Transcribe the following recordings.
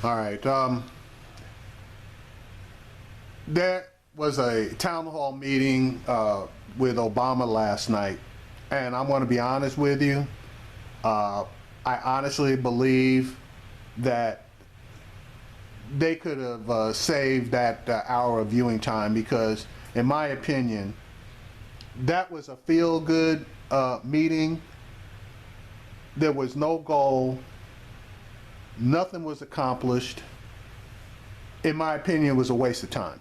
All right. There was a town hall meeting with Obama last night, and I'm going to be honest with you. I honestly believe that they could have saved that hour of viewing time because, in my opinion, that was a feel-good meeting. There was no goal. Nothing was accomplished. In my opinion, it was a waste of time.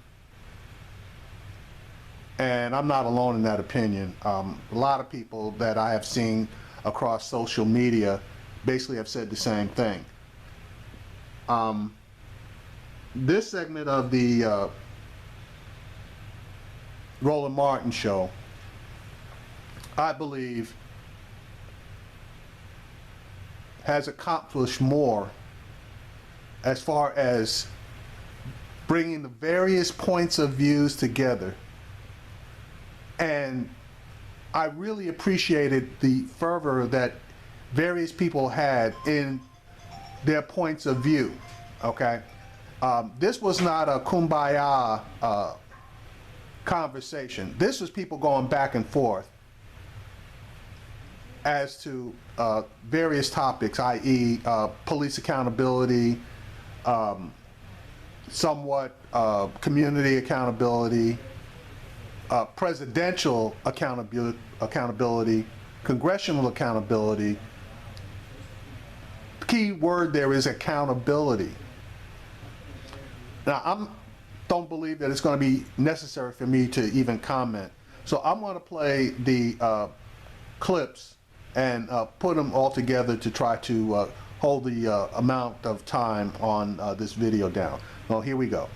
And I'm not alone in that opinion. A lot of people that I have seen across social media basically have said the same thing. This segment of the Roland Martin show, I believe, has accomplished more as far as bringing the various points of views together. And I really appreciated the fervor that various people had in their points of view, okay? This was not a kumbaya conversation. This was people going back and forth as to various topics, i.e. Police accountability, somewhat community accountability, presidential accountability, congressional accountability. The key word there is accountability. Now, I don't believe that it's going to be necessary for me to even comment. So I'm going to play the clips and put them all together to try to hold the amount of time on this video down. Well, here we go.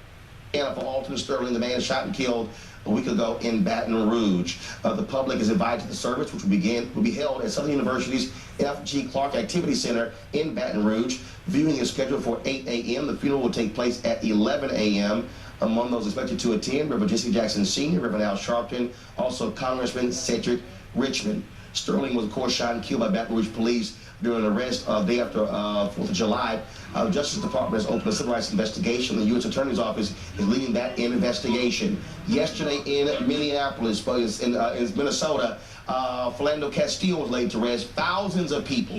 For Alton Sterling, the man shot and killed a week ago in Baton Rouge. The public is invited to the service, which will be held at Southern University's F.G. Clark Activity Center in Baton Rouge. Viewing is scheduled for 8 a.m. The funeral will take place at 11 a.m. Among those expected to attend, Reverend Jesse Jackson Sr., Reverend Al Sharpton, also Congressman Cedric Richmond. Sterling was, of course, shot and killed by Baton Rouge police during an arrest day after 4th of July. The Justice Department has opened a civil rights investigation. The U.S. Attorney's Office is leading that investigation. Yesterday in Minneapolis, in Minnesota, Philando Castile was laid to rest. Thousands of people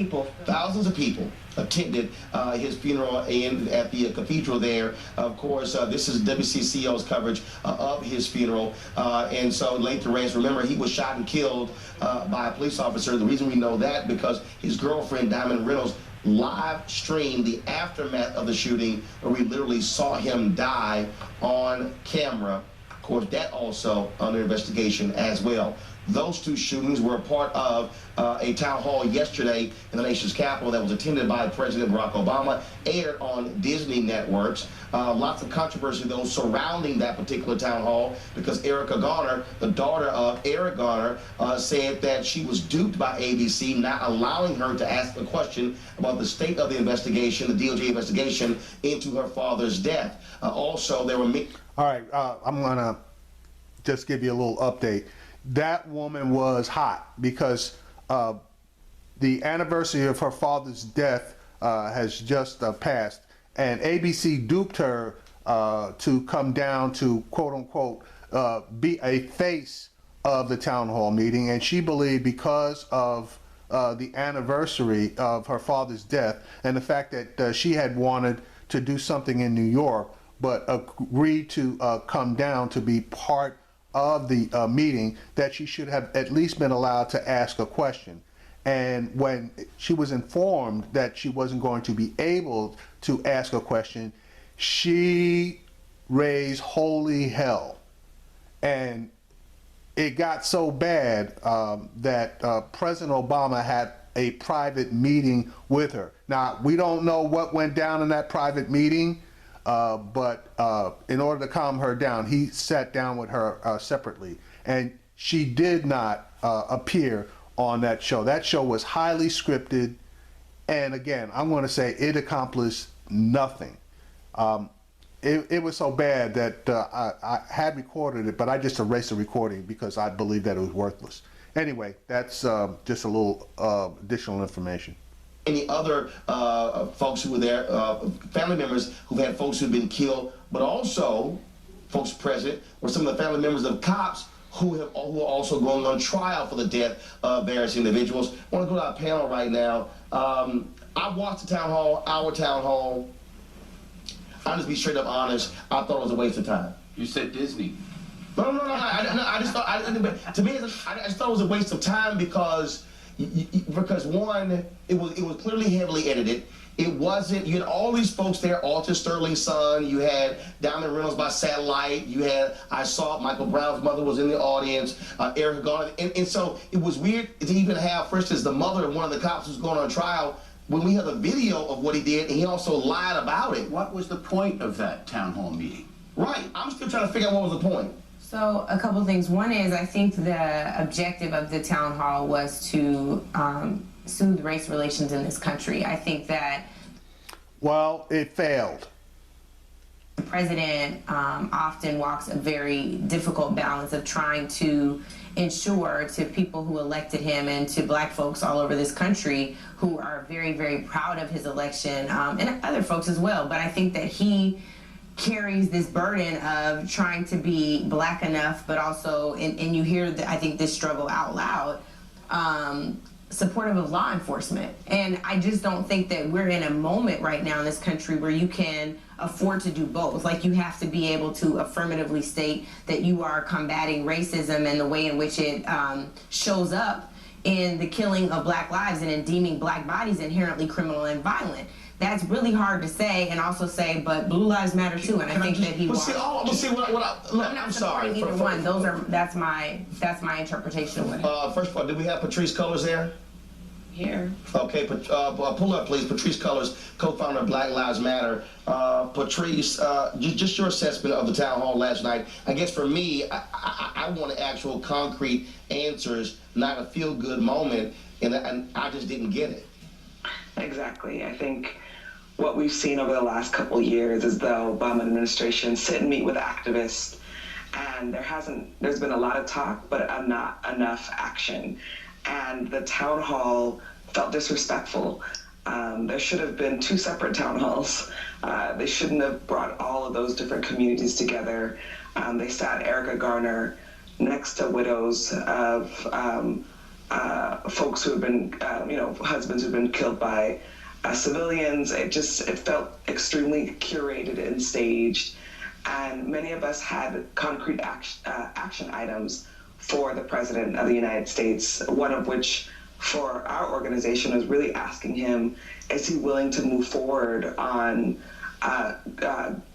attended his funeral at the cathedral there. Of course, this is WCCO's coverage of his funeral. And so laid to rest. Remember, he was shot and killed by a police officer. The reason we know that because his girlfriend, Diamond Reynolds, live streamed the aftermath of the shooting where we literally saw him die on camera. Of course, that also under investigation as well. Those two shootings were a part of a town hall yesterday in the nation's capital that was attended by President Barack Obama, aired on Disney networks. Lots of controversy, though, surrounding that particular town hall because Erica Garner, the daughter of Eric Garner, said that she was duped by ABC, not allowing her to ask a question about the state of the investigation, the DOJ investigation into her father's death. Also, there were... All right, I'm going to just give you a little update. That woman was hot because the anniversary of her father's death has just passed, and ABC duped her to come down to, quote unquote, be a face of the town hall meeting, and she believed because of the anniversary of her father's death and the fact that she had wanted to do something in New York but agreed to come down to be part of the meeting, that she should have at least been allowed to ask a question. And when she was informed that she wasn't going to be able to ask a question, she raised holy hell. And it got so bad that President Obama had a private meeting with her. Now, we don't know what went down in that private meeting, but in order to calm her down, he sat down with her separately, and she did not appear on that show. That show was highly scripted, and again, I'm going to say it accomplished nothing. It was so bad that I had recorded it, but I just erased the recording because I believed that it was worthless. Anyway, that's just a little additional information. any other folks who were there, family members who've had folks who've been killed, but also folks present were some of the family members of cops who are also going on trial for the death of various individuals. I want to go to our panel right now. I watched the town hall, our town hall. I'll just be straight up honest. I thought it was a waste of time. You said Disney. No. I just thought. To me, I just thought it was a waste of time because one, it was clearly heavily edited. It wasn't. You had all these folks there. Alton Sterling's son. You had Diamond Reynolds by satellite. You had Michael Brown's mother was in the audience. Erica Garner, and so it was weird to even have, for instance, the mother of one of the cops who's going on trial. When we have a video of what he did, and he also lied about it. What was the point of that town hall meeting? Right. I'm still trying to figure out what was the point. So a couple things. One is I think the objective of the town hall was to soothe race relations in this country. I think that. Well, it failed. The president often walks a very difficult balance of trying to ensure to people who elected him and to black folks all over this country who are very, very proud of his election, and other folks as well. But I think that he carries this burden of trying to be black enough, but also, and you hear, I think, this struggle out loud, supportive of law enforcement. And I just don't think that we're in a moment right now in this country where you can afford to do both. Like, you have to be able to affirmatively state that you are combating racism and the way in which it shows up in the killing of black lives and in deeming black bodies inherently criminal and violent. That's really hard to say, and also say, but blue lives matter too. And I think that he wants. I'm not supporting either one. That's my interpretation of what happened. First of all, did we have Patrice Cullors there? Here. Okay, pull up, please. Patrice Cullors, co-founder of Black Lives Matter. Patrice, just your assessment of the town hall last night. I guess for me, I want actual concrete answers, not a feel-good moment, and I just didn't get it. Exactly. I think what we've seen over the last couple of years is the Obama administration sit and meet with activists, and there's been a lot of talk, but not enough action. And the town hall felt disrespectful. There should have been 2 separate town halls. They shouldn't have brought all of those different communities together. They sat Erica Garner next to widows of folks who have been, husbands who've been killed by civilians. It felt extremely curated and staged. And many of us had concrete action items for the President of the United States, one of which for our organization was really asking him, is he willing to move forward on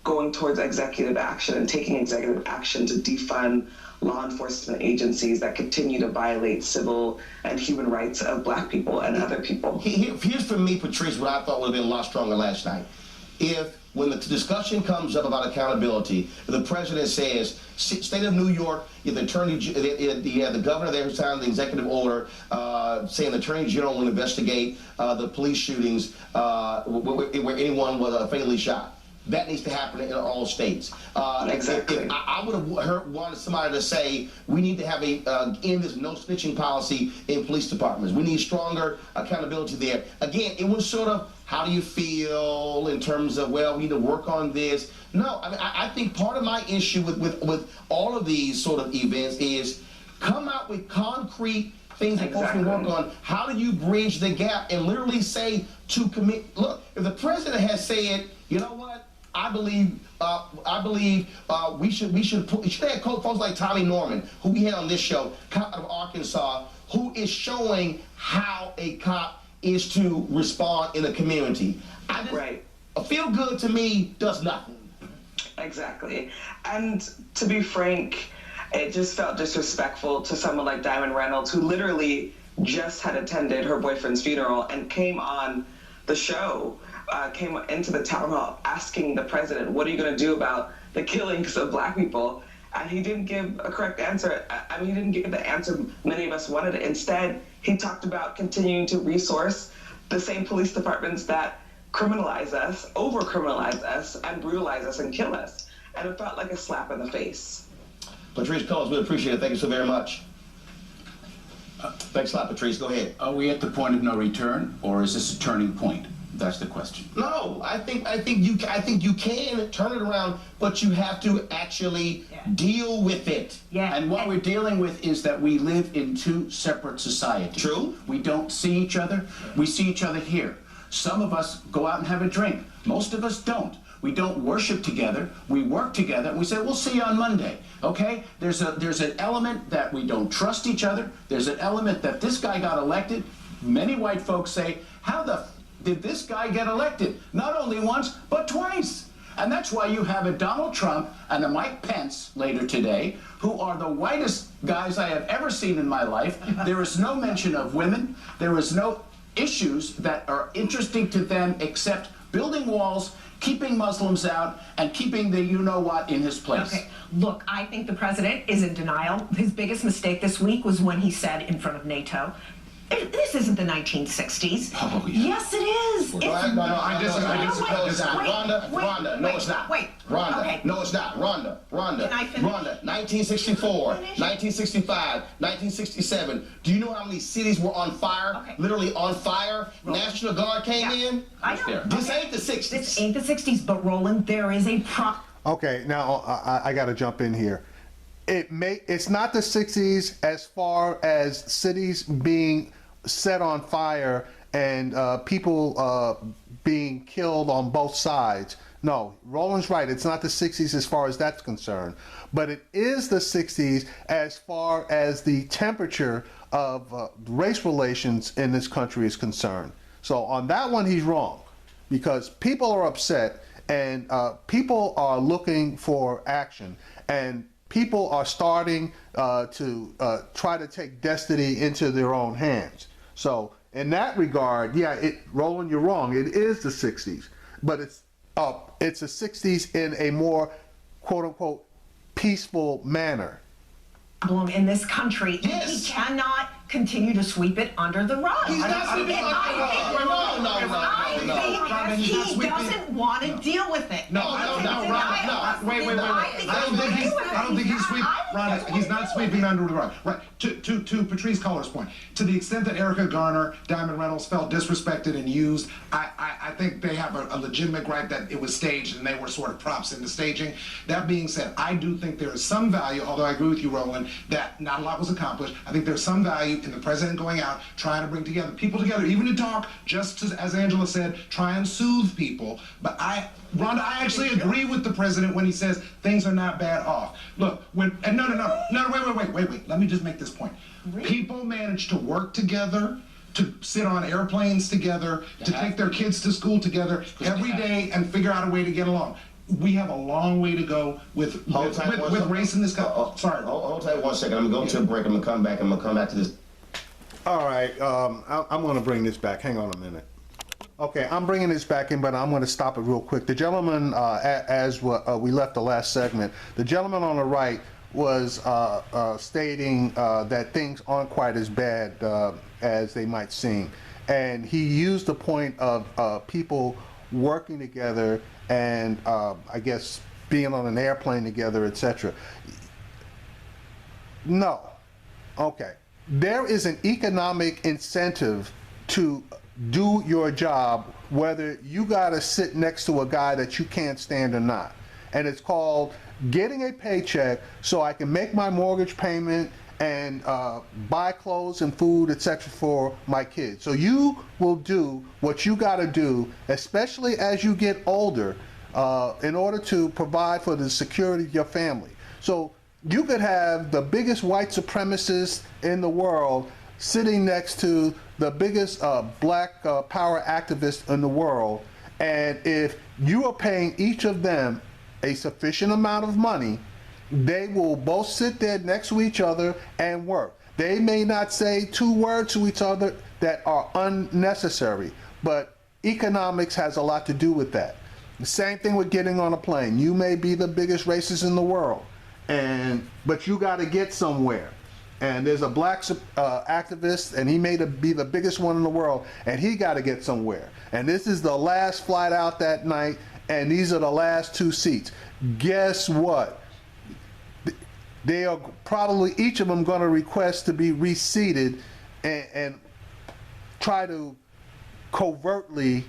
going towards executive action and taking executive action to defund law enforcement agencies that continue to violate civil and human rights of black people and other people. Here's for me, Patrice, what I thought would have been a lot stronger last night. When the discussion comes up about accountability, if the president says, state of New York, if the the governor there who signed the executive order saying the attorney general will investigate the police shootings where anyone was fatally shot. That needs to happen in all states. Exactly. I would have wanted somebody to say, we need to have end this no snitching policy in police departments. We need stronger accountability there. Again, it was sort of, how do you feel in terms of, well, we need to work on this. No, I mean, I think part of my issue with all of these sort of events is come out with concrete things that folks can work on. How do you bridge the gap and literally say to commit? Look, if the president has said, you know what? I believe we should have folks like Tommy Norman, who we had on this show, cop out of Arkansas, who is showing how a cop is to respond in the community. Right. A feel good to me does nothing. Exactly. And to be frank, it just felt disrespectful to someone like Diamond Reynolds, who literally just had attended her boyfriend's funeral and came on the show. Came into the town hall asking the president, what are you going to do about the killings of black people? And he didn't give a correct answer. I mean, he didn't give the answer many of us wanted. Instead, he talked about continuing to resource the same police departments that criminalize us, over-criminalize us, and brutalize us and kill us. And it felt like a slap in the face. Patrice Cullors, we appreciate it. Thank you so very much. Thanks a lot, Patrice. Go ahead. Are we at the point of no return, or is this a turning point? That's the question. No, I think you can turn it around, but you have to actually deal with it. Yeah. And what we're dealing with is that we live in two separate societies. True. We don't see each other. We see each other here. Some of us go out and have a drink. Most of us don't. We don't worship together. We work together, and we say, we'll see you on Monday, okay? There's an element that we don't trust each other. There's an element that this guy got elected. Many white folks say, how the did this guy get elected? Not only once, but twice. And that's why you have a Donald Trump and a Mike Pence later today, who are the whitest guys I have ever seen in my life. There is no mention of women. There is no issues that are interesting to them except building walls, keeping Muslims out, and keeping the you-know-what in his place. Okay, look, I think the president is in denial. His biggest mistake this week was when he said in front of NATO, this isn't the 1960s. Oh, yeah. Yes, it is. No, I disagree. No, it's not. Rhonda, no, it's not. Wait. Rhonda, Okay. no, it's not. Rhonda. Can I finish? Rhonda, 1964, 1965, 1967. Do you know how many cities were on fire? Okay. Literally on fire. National Guard came in. I know. This ain't the 60s. This ain't the 60s, but Roland, there is a Okay, now I got to jump in here. It's not the 60s as far as cities being set on fire and people being killed on both sides. No, Roland's right. It's not the 60s as far as that's concerned. But it is the 60s as far as the temperature of race relations in this country is concerned. So on that one, he's wrong, because people are upset and people are looking for action, and people are starting to try to take destiny into their own hands. So in that regard, yeah, Roland, you're wrong. It is the 60s, but it's the 60s in a more quote unquote peaceful manner. problem in this country. Yes. He cannot continue to sweep it under the rug. He's not sweeping it under the rug. I think he doesn't want to deal with it. No, Wait. I don't think he's sweeping. Ron, he's not sweeping under the rug. Right. To Patrice Culler's point, to the extent that Erica Garner, Diamond Reynolds felt disrespected and used, I think they have a legitimate gripe that it was staged and they were sort of props in the staging. That being said, I do think there is some value, although I agree with you, Roland, that not a lot was accomplished. I think there's some value in the president going out, trying to bring together people together, even to talk, just as Angela said, try and soothe people. But Rhonda, I actually agree with the president when he says things are not bad off. Look, wait, let me just make this point. People manage to work together, to sit on airplanes together, to take their kids to school together every day and figure out a way to get along. We have a long way to go with race in this country. Sorry. Hold tight 1 second. I'm going to go to a break. I'm going to come back. I'm going to come back to this. All right, I'm going to bring this back. Hang on a minute. Okay, I'm bringing this back in, but I'm going to stop it real quick. The gentleman, as we left the last segment, the gentleman on the right was stating that things aren't quite as bad as they might seem. And he used the point of people working together and I guess being on an airplane together, etc. No. Okay. There is an economic incentive to do your job, whether you got to sit next to a guy that you can't stand or not. And it's called getting a paycheck so I can make my mortgage payment and buy clothes and food, etc. for my kids. So you will do what you got to do, especially as you get older, in order to provide for the security of your family. So you could have the biggest white supremacist in the world sitting next to the biggest black power activist in the world, and if you are paying each of them a sufficient amount of money, they will both sit there next to each other and work. They may not say 2 words to each other that are unnecessary, but economics has a lot to do with that. The same thing with getting on a plane. You may be the biggest racist in the world, but you got to get somewhere. And there's a black activist, and he may be the biggest one in the world, and he got to get somewhere. And this is the last flight out that night, and these are the last 2 seats. Guess what? they are probably each of them going to request to be reseated and try to covertly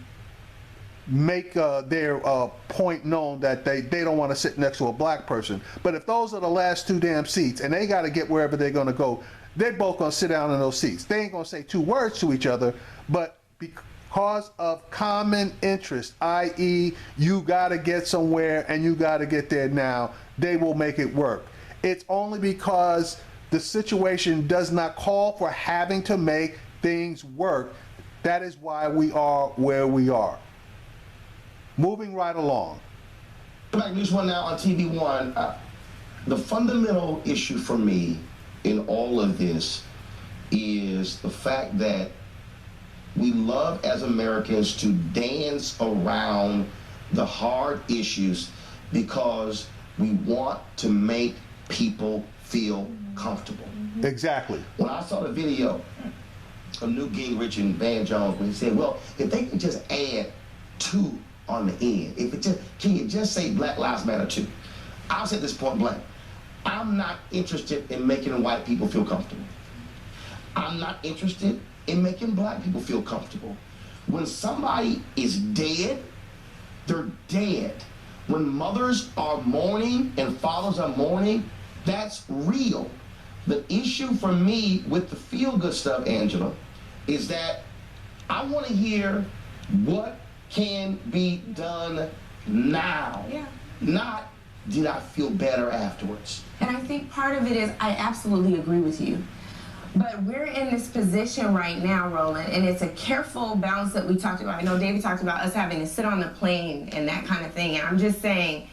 make their point known that they don't want to sit next to a black person. But if those are the last two damn seats and they got to get wherever they're going to go, they're both going to sit down in those seats. They ain't going to say two words to each other, but because of common interest, i.e. you got to get somewhere and you got to get there now, they will make it work. It's only because the situation does not call for having to make things work. That is why we are where we are. Moving right along. Back News One now on TV One. The fundamental issue for me in all of this is the fact that we love as Americans to dance around the hard issues because we want to make people feel comfortable. Exactly. When I saw the video of Newt Gingrich and Van Jones, when he said, well, if they can just add two on the end, if it just, can you just say Black Lives Matter too? I'll say this point blank. I'm not interested in making white people feel comfortable. I'm not interested in making black people feel comfortable. When somebody is dead, they're dead. When mothers are mourning and fathers are mourning, that's real. The issue for me with the feel-good stuff, Angela, is that I want to hear what can be done now. Yeah. Not, did I feel better afterwards? And I think part of it is, I absolutely agree with you. But we're in this position right now, Roland, and it's a careful balance that we talked about. I know David talked about us having to sit on the plane and that kind of thing. And I'm just saying,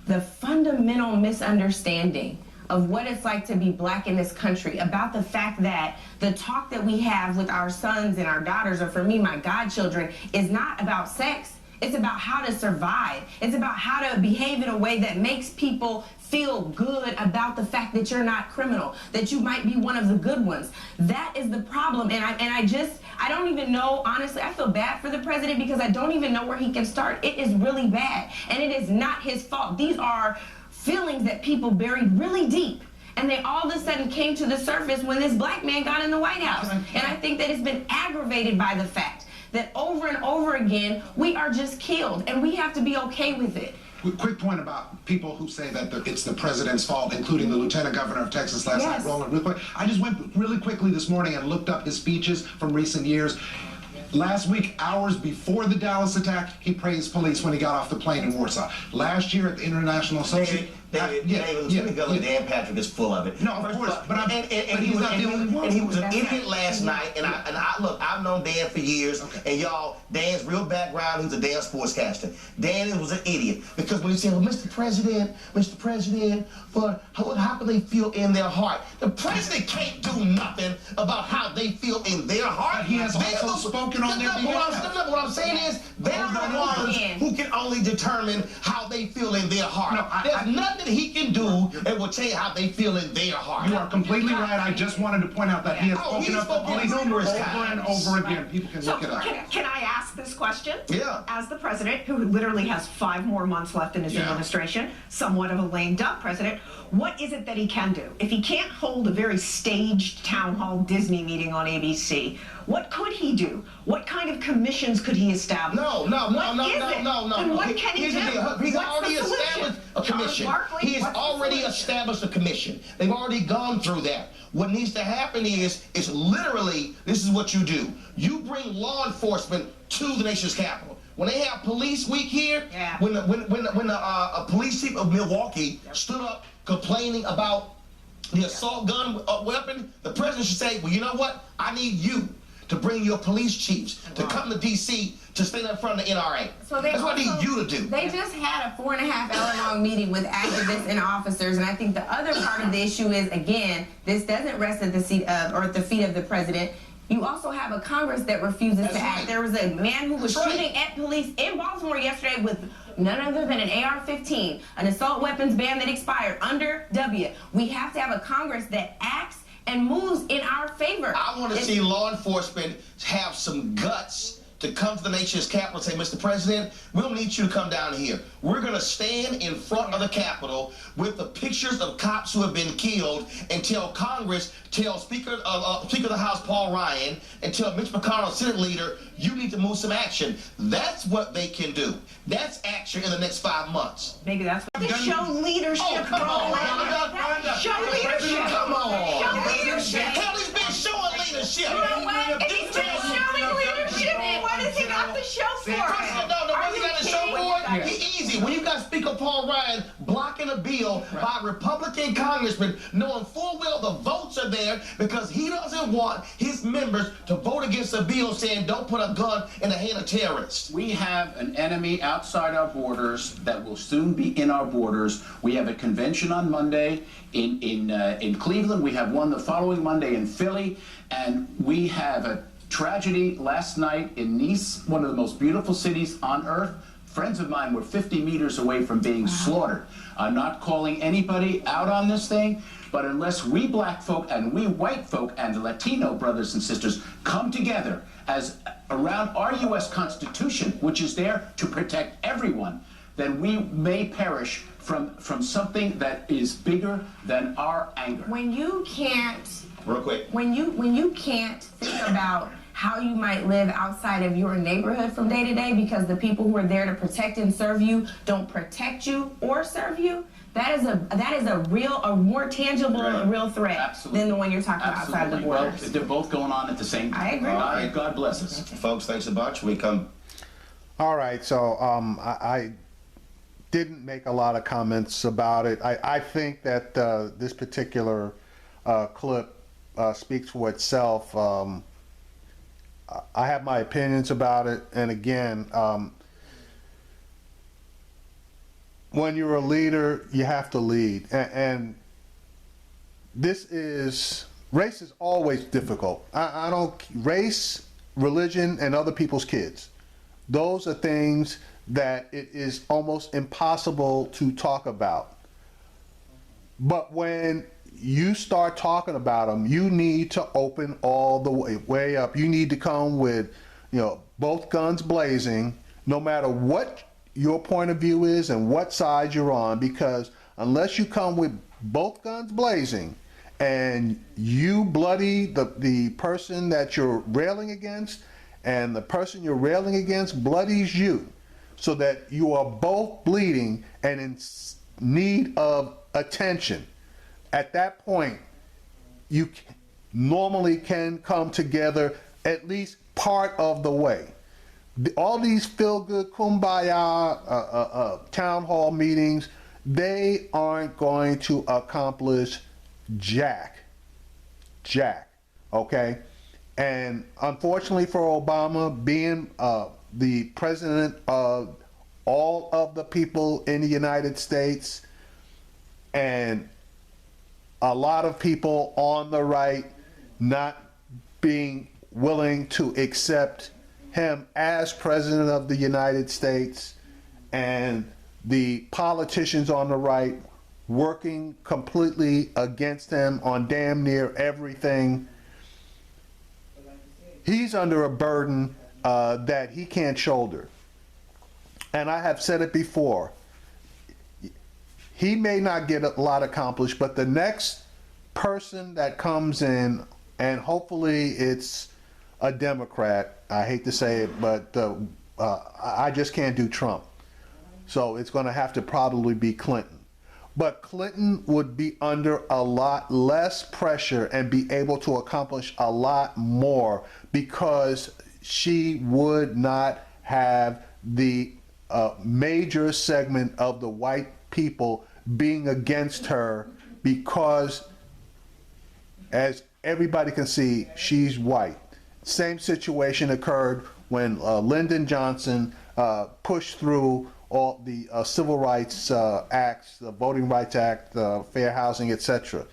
the fundamental misunderstanding of what it's like to be black in this country, about the fact that the talk that we have with our sons and our daughters, or for me, my godchildren, is not about sex. It's about how to survive. It's about how to behave in a way that makes people feel good about the fact that you're not criminal, that you might be one of the good ones. That is the problem. And I don't even know, honestly, I feel bad for the president because I don't even know where he can start. It is really bad. And it is not his fault. These are feelings that people buried really deep. And they all of a sudden came to the surface when this black man got in the White House. And I think that it's been aggravated by the fact that over and over again, we are just killed, and we have to be okay with it. Quick point about people who say that it's the president's fault, including the lieutenant governor of Texas last night, Roland, real quick. I just went really quickly this morning and looked up his speeches from recent years. Last week, hours before the Dallas attack, he praised police when he got off the plane in Warsaw. Last year at the International Association... Lieutenant Governor Dan Patrick is full of it. No, of course, but he's not the only one. And he was an idiot last night, and I look, I've known Dan for years, and y'all, Dan's real background, he's a damn sportscaster. Dan was an idiot, because when he said, well, Mr. President, but how can they feel in their heart? The president can't do nothing about how they feel in their heart. But he has also spoken on their behalf. What I'm saying is, they're the ones who can only determine how they feel in their heart. There's nothing he can do that will tell you how they feel in their heart. You are completely right. I just wanted to point out that he has spoken up for police numerous over and over again. People can look it up. Can I ask this question? Yeah. As the president, who literally has 5 more months left in his administration, somewhat of a lame duck president, what is it that he can do? If he can't hold a very staged town hall Disney meeting on ABC, what could he do? What kind of commissions could he establish? No. And what can he do? He's already established a commission. He has already established a commission. They've already gone through that. What needs to happen is literally, this is what you do. You bring law enforcement to the nation's capital. When they have police week here, when the police chief of Milwaukee stood up complaining about the assault gun weapon, the president should say, well, you know what? I need you to bring your police chiefs to come to D.C. to stand in front of the NRA. So that's what I need you to do. They just had a 4.5-hour-long meeting with activists and officers, and I think the other part of the issue is, again, this doesn't rest at the seat of, or at the feet of the president. You also have a Congress that refuses to act. There was a man who was shooting at police in Baltimore yesterday with none other than an AR-15, an assault weapons ban that expired under W. We have to have a Congress that acts and moves in our favor. I want to see law enforcement have some guts to come to the nation's capital and say, Mr. President, we don't need you to come down here. We're going to stand in front of the Capitol with the pictures of cops who have been killed and tell Congress, tell Speaker of the House Paul Ryan, and tell Mitch McConnell, Senate Leader, you need to move some action. That's what they can do. That's action in the next 5 months. Maybe that's what to show leadership. Oh, come on, Rhonda. Show leadership. Come on. Show leadership. Hell, he's been showing leadership. You know what? If he's been showing leadership, what has he got to show for it? No, Are what he you got to show kidding? for it? Easy. When you got Speaker Paul Ryan blocking a bill by a Republican congressman, knowing full well the votes are there because he doesn't want his members to vote against a bill saying don't put a gun in the hand of terrorists. We have an enemy outside our borders that will soon be in our borders. We have a convention on Monday in Cleveland. We have one the following Monday in Philly, and we have a tragedy last night in Nice, one of the most beautiful cities on earth. Friends of mine were 50 meters away from being slaughtered. I'm not calling anybody out on this thing, but unless we black folk and we white folk and Latino brothers and sisters come together as around our U.S. Constitution, which is there to protect everyone, then we may perish from something that is bigger than our anger. When you can't, Real quick. when you can't think about how you might live outside of your neighborhood from day to day because the people who are there to protect and serve you don't protect you or serve you, that is a more tangible and real threat Absolutely. than the one you're talking about outside of the borders. Well, they're both going on at the same time. I agree. God bless us. Folks, thanks a bunch. We come. All right, so I didn't make a lot of comments about it. I think that this particular clip speaks for itself. I have my opinions about it, and again, when you're a leader, you have to lead, and race is always difficult. I don't race, religion, and other people's kids. Those are things that it is almost impossible to talk about. But when you start talking about them, you need to open all the way up. You need to come with, both guns blazing, no matter what your point of view is and what side you're on, because unless you come with both guns blazing and you bloody the person that you're railing against, and the person you're railing against bloodies you, so that you are both bleeding and in need of attention, at that point, you normally can come together at least part of the way. All these feel-good kumbaya town hall meetings, they aren't going to accomplish jack, okay? And unfortunately for Obama, being the president of all of the people in the United States, and a lot of people on the right not being willing to accept him as president of the United States, and the politicians on the right working completely against him on damn near everything. He's under a burden that he can't shoulder. And I have said it before. He may not get a lot accomplished, but the next person that comes in, and hopefully it's a Democrat, I hate to say it, but I just can't do Trump. So it's going to have to probably be Clinton. But Clinton would be under a lot less pressure and be able to accomplish a lot more, because she would not have the major segment of the white people being against her, because as everybody can see, she's white. Same situation occurred when Lyndon Johnson pushed through all the civil rights acts, the Voting Rights Act, fair housing, etc.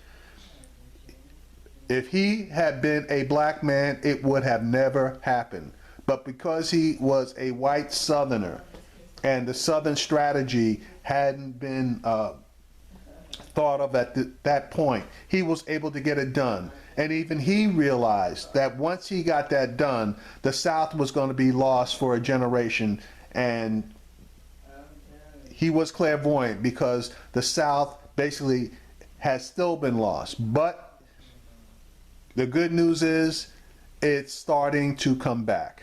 If he had been a black man, it would have never happened. But because he was a white Southerner, and the Southern strategy hadn't been thought of at that point. He was able to get it done. And even he realized that once he got that done, the South was going to be lost for a generation. And he was clairvoyant, because the South basically has still been lost. But the good news is it's starting to come back.